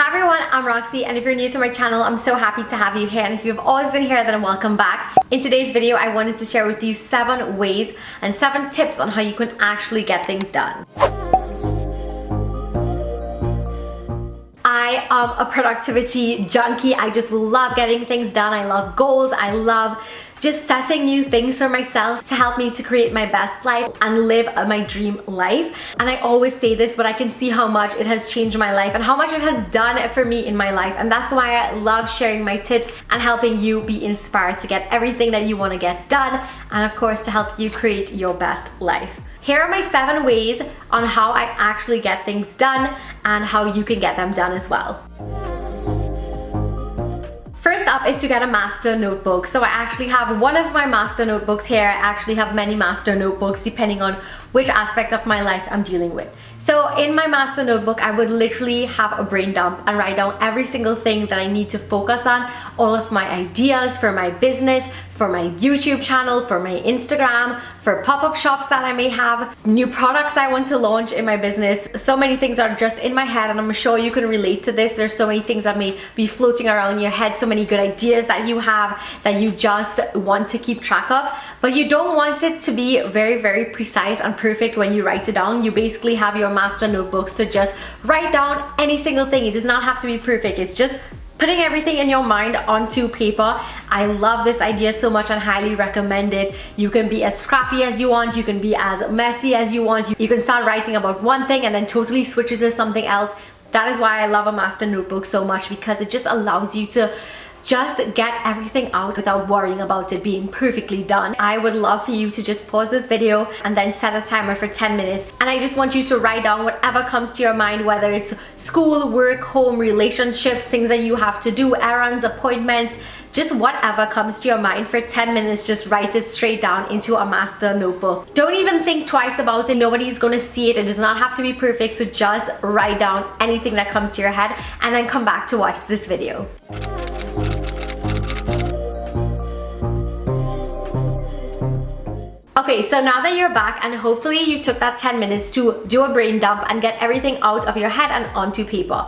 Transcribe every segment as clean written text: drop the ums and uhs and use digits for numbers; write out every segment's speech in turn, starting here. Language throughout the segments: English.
Hi everyone, I'm Roxy, and if you're new to my channel, I'm so happy to have you here, and if you've always been here, then welcome back. In today's video, I wanted to share with you 7 ways and 7 tips on how you can actually get things done. I am a productivity junkie. I just love getting things done. I love goals. I love just setting new things for myself to help me to create my best life and live my dream life. And I always say this, but I can see how much it has changed my life and how much it has done for me in my life. And that's why I love sharing my tips and helping you be inspired to get everything that you want to get done, and of course to help you create your best life. Here are my 7 ways on how I actually get things done and how you can get them done as well. First up is to get a master notebook. So I actually have one of my master notebooks here. I actually have many master notebooks depending on which aspect of my life I'm dealing with. So in my master notebook, I would literally have a brain dump and write down every single thing that I need to focus on, all of my ideas for my business, for my YouTube channel, for my Instagram, for pop-up shops that I may have, new products I want to launch in my business. So many things are just in my head, and I'm sure you can relate to this. There's so many things that may be floating around your head, so many good ideas that you have that you just want to keep track of, but you don't want it to be very, very precise and perfect when you write it down. You basically have your master notebooks to just write down any single thing. It does not have to be perfect. It's just putting everything in your mind onto paper. I love this idea so much and highly recommend it. You can be as scrappy as you want, you can be as messy as you want. You can start writing about one thing and then totally switch it to something else. That is why I love a master notebook so much, because it just allows you to just get everything out without worrying about it being perfectly done. I would love for you to just pause this video and then set a timer for 10 minutes. And I just want you to write down whatever comes to your mind, whether it's school, work, home, relationships, things that you have to do, errands, appointments, just whatever comes to your mind for 10 minutes, just write it straight down into a master notebook. Don't even think twice about it. Nobody's gonna see it. It does not have to be perfect. So just write down anything that comes to your head and then come back to watch this video. Okay, so now that you're back and hopefully you took that 10 minutes to do a brain dump and get everything out of your head and onto paper.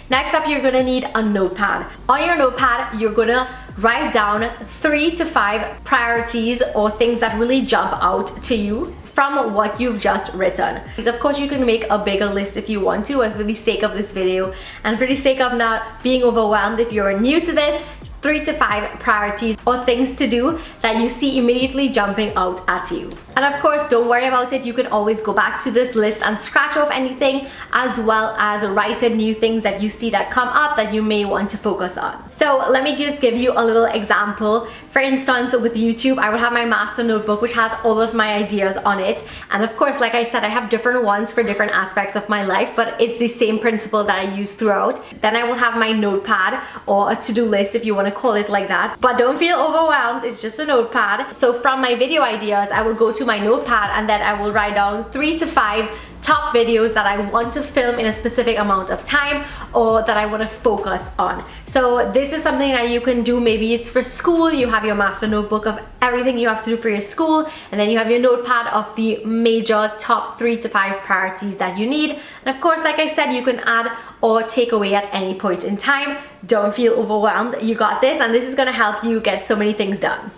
Next up, you're gonna need a notepad. On your notepad, you're gonna write down 3 to 5 priorities or things that really jump out to you from what you've just written. Of course, you can make a bigger list if you want to, for the sake of this video and for the sake of not being overwhelmed if you're new to this. 3 to 5 priorities or things to do that you see immediately jumping out at you. And of course, don't worry about it. You can always go back to this list and scratch off anything, as well as write in new things that you see that come up that you may want to focus on. So let me just give you a little example. For instance, with YouTube, I would have my master notebook, which has all of my ideas on it. And of course, like I said, I have different ones for different aspects of my life, but it's the same principle that I use throughout. Then I will have my notepad, or a to-do list if you want to call it like that. But don't feel overwhelmed, it's just a notepad. So from my video ideas, I will go to my notepad and then I will write down 3 to 5 top videos that I want to film in a specific amount of time or that I want to focus on. So this is something that you can do. Maybe it's for school. You have your master notebook of everything you have to do for your school, and then you have your notepad of the major top 3 to 5 priorities that you need. And of course, like I said, you can add or take away at any point in time. Don't feel overwhelmed. You got this, and this is going to help you get so many things done.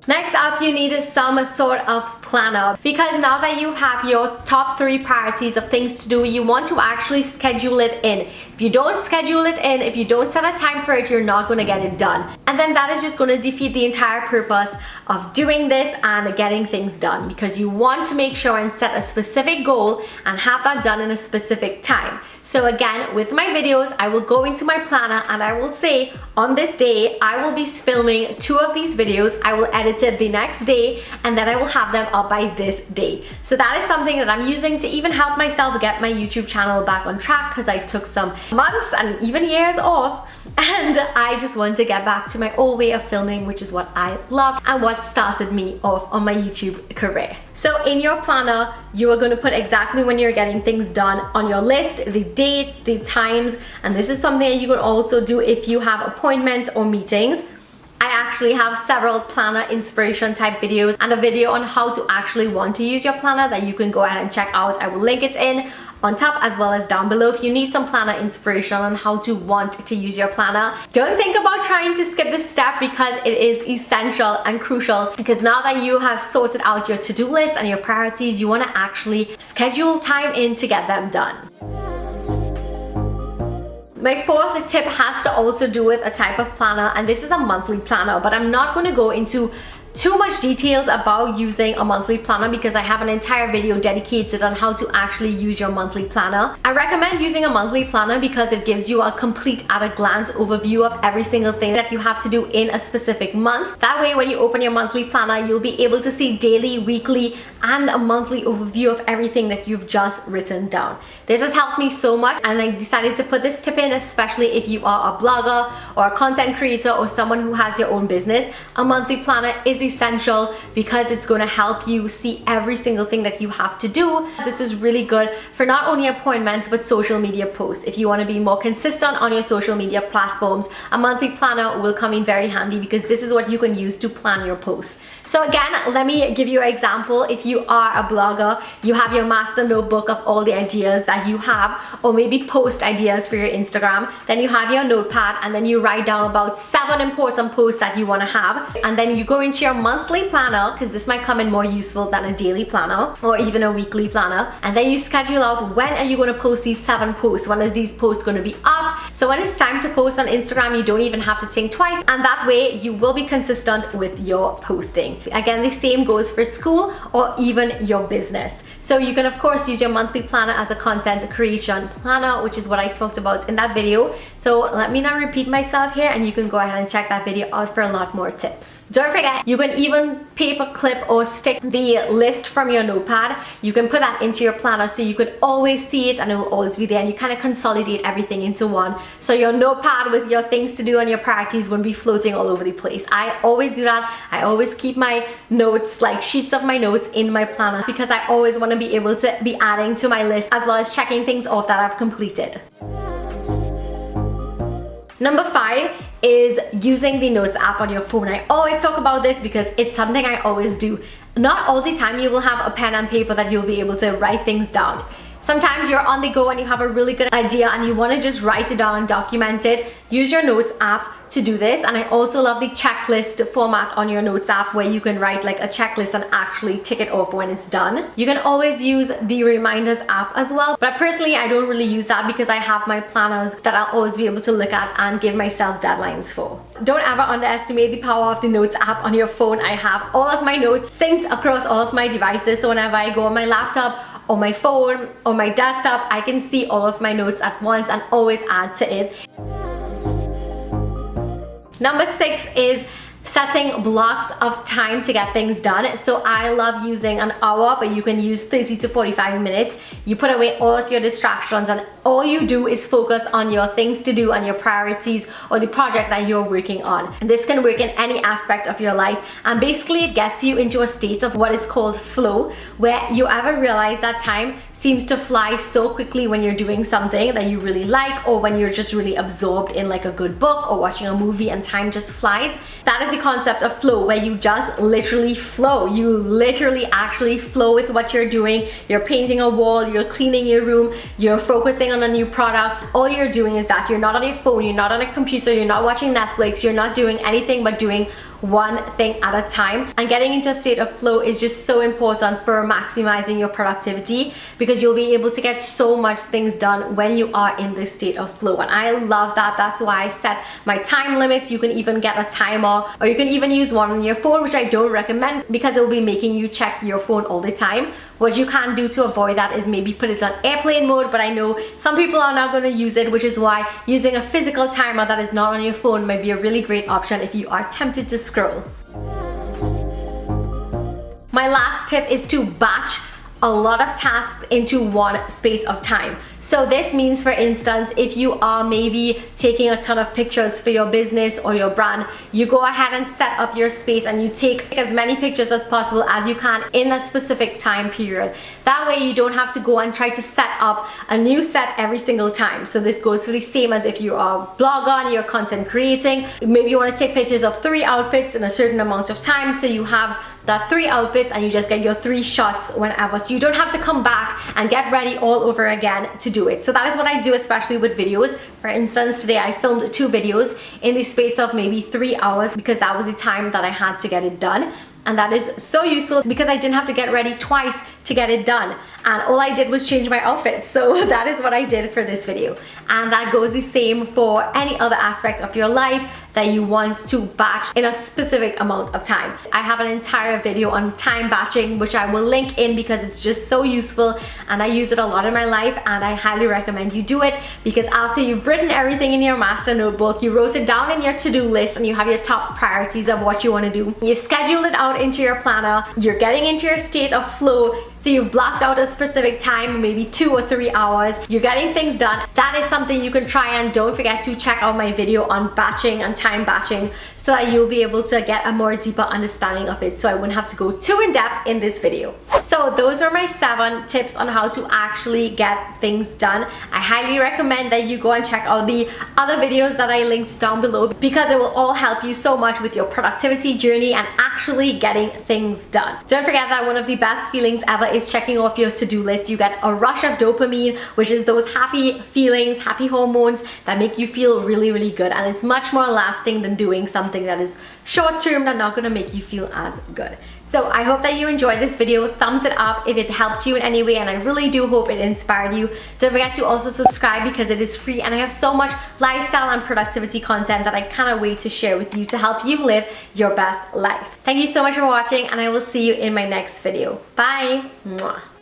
Next up, you need some sort of planner, because now that you have your top 3 priorities of things to do, you want to actually schedule it in. If you don't schedule it in, if you don't set a time for it, you're not going to get it done. And then that is just going to defeat the entire purpose of doing this and getting things done, because you want to make sure and set a specific goal and have that done in a specific time. So again, with my videos, I will go into my planner and I will say, on this day, I will be filming 2 of these videos. I will edit it the next day, and then I will have them up by this day. So that is something that I'm using to even help myself get my YouTube channel back on track, because I took some months and even years off, and I just want to get back to my old way of filming, which is what I love and what started me off on my YouTube career. So in your planner, you are going to put exactly when you're getting things done on your list, the dates, the times, and this is something that you can also do if you have appointments or meetings. I actually have several planner inspiration type videos and a video on how to actually want to use your planner that you can go ahead and check out. I will link it in on top as well as down below if you need some planner inspiration on how to want to use your planner. Don't think about trying to skip this step because it is essential and crucial, because now that you have sorted out your to-do list and your priorities, you want to actually schedule time in to get them done. My fourth tip has to also do with a type of planner, and this is a monthly planner, but I'm not going to go into too much details about using a monthly planner because I have an entire video dedicated on how to actually use your monthly planner. I recommend using a monthly planner because it gives you a complete at a glance overview of every single thing that you have to do in a specific month. That way, when you open your monthly planner, you'll be able to see daily, weekly, and a monthly overview of everything that you've just written down. This has helped me so much, and I decided to put this tip in, especially if you are a blogger or a content creator or someone who has your own business. A monthly planner is essential because it's going to help you see every single thing that you have to do. This is really good for not only appointments but social media posts. If you want to be more consistent on your social media platforms, a monthly planner will come in very handy because this is what you can use to plan your posts. So again, let me give you an example. If you are a blogger, you have your master notebook of all the ideas that you have, or maybe post ideas for your Instagram. Then you have your notepad, and then you write down about 7 important posts that you want to have. And then you go into your monthly planner, because this might come in more useful than a daily planner or even a weekly planner. And then you schedule out when are you going to post these 7 posts, when are these posts going to be up. So when it's time to post on Instagram, you don't even have to think twice, and that way you will be consistent with your posting. Again, the same goes for school or even your business. So you can of course use your monthly planner as a content creation planner, which is what I talked about in that video. So let me not repeat myself here, and you can go ahead and check that video out for a lot more tips. Don't forget, you can even paper clip or stick the list from your notepad. You can put that into your planner so you could always see it and it will always be there, and you kind of consolidate everything into one. So your notepad with your things to do and your priorities won't be floating all over the place. I always do that. I always keep my notes, like sheets of my notes, in my planner because I always want to be able to be adding to my list as well as checking things off that I've completed. Number 5 is using the Notes app on your phone. I always talk about this because it's something I always do. Not all the time you will have a pen and paper that you'll be able to write things down. Sometimes you're on the go and you have a really good idea and you want to just write it down and document it. Use your Notes app to do this. And I also love the checklist format on your Notes app where you can write like a checklist and actually tick it off when it's done. You can always use the Reminders app as well, but personally I don't really use that because I have my planners that I'll always be able to look at and give myself deadlines for. Don't ever underestimate the power of the Notes app on your phone. I have all of my notes synced across all of my devices, so whenever I go on my laptop or my phone or my desktop, I can see all of my notes at once and always add to it. Number 6 is setting blocks of time to get things done. So I love using an hour, but you can use 30 to 45 minutes. You put away all of your distractions and all you do is focus on your things to do and your priorities or the project that you're working on. And this can work in any aspect of your life, and basically it gets you into a state of what is called flow, where you ever realize that time seems to fly so quickly when you're doing something that you really like, or when you're just really absorbed in like a good book or watching a movie and time just flies. That is the concept of flow, where you just literally flow. You literally actually flow with what you're doing. You're painting a wall, you're cleaning your room, you're focusing on a new product. All you're doing is that. You're not on your phone, you're not on a computer, you're not watching Netflix, you're not doing anything but doing one thing at a time. And getting into a state of flow is just so important for maximizing your productivity, because you'll be able to get so much things done when you are in this state of flow. And I love that. That's why I set my time limits. You can even get a timer, or you can even use one on your phone, which I don't recommend because it will be making you check your phone all the time. What you can do to avoid that is maybe put it on airplane mode, but I know some people are not going to use it, which is why using a physical timer that is not on your phone might be a really great option if you are tempted to scroll. My last tip is to batch a lot of tasks into one space of time. So this means, for instance, if you are maybe taking a ton of pictures for your business or your brand, you go ahead and set up your space and you take as many pictures as possible as you can in a specific time period. That way you don't have to go and try to set up a new set every single time. So this goes for the same as if you are a blogger and you're content creating. Maybe you want to take pictures of 3 outfits in a certain amount of time, so you have that 3 outfits and you just get your 3 shots whenever, so you don't have to come back and get ready all over again to do it. So that is what I do, especially with videos. For instance, today I filmed 2 videos in the space of maybe 3 hours because that was the time that I had to get it done. And that is so useful because I didn't have to get ready twice to get it done. And all I did was change my outfit. So that is what I did for this video. And that goes the same for any other aspect of your life that you want to batch in a specific amount of time. I have an entire video on time batching, which I will link in because it's just so useful and I use it a lot in my life, and I highly recommend you do it, because after you've written everything in your master notebook, you wrote it down in your to-do list and you have your top priorities of what you want to do, you've scheduled it out into your planner, you're getting into your state of flow, so you've blocked out a specific time, maybe 2 or 3 hours, you're getting things done. That is something you can try, and don't forget to check out my video on batching and time batching so that you'll be able to get a more deeper understanding of it, so I wouldn't have to go too in depth in this video. So those are my 7 tips on how to actually get things done. I highly recommend that you go and check out the other videos that I linked down below, because it will all help you so much with your productivity journey and actually getting things done. Don't forget that one of the best feelings ever is checking off your to-do list. You get a rush of dopamine, which is those happy feelings, happy hormones that make you feel really, really good, and it's much more lasting than doing something that is short-term and not gonna make you feel as good. So I hope that you enjoyed this video. Thumbs it up if it helped you in any way, and I really do hope it inspired you. Don't forget to also subscribe because it is free, and I have so much lifestyle and productivity content that I cannot wait to share with you to help you live your best life. Thank you so much for watching, and I will see you in my next video. Bye! Mwah.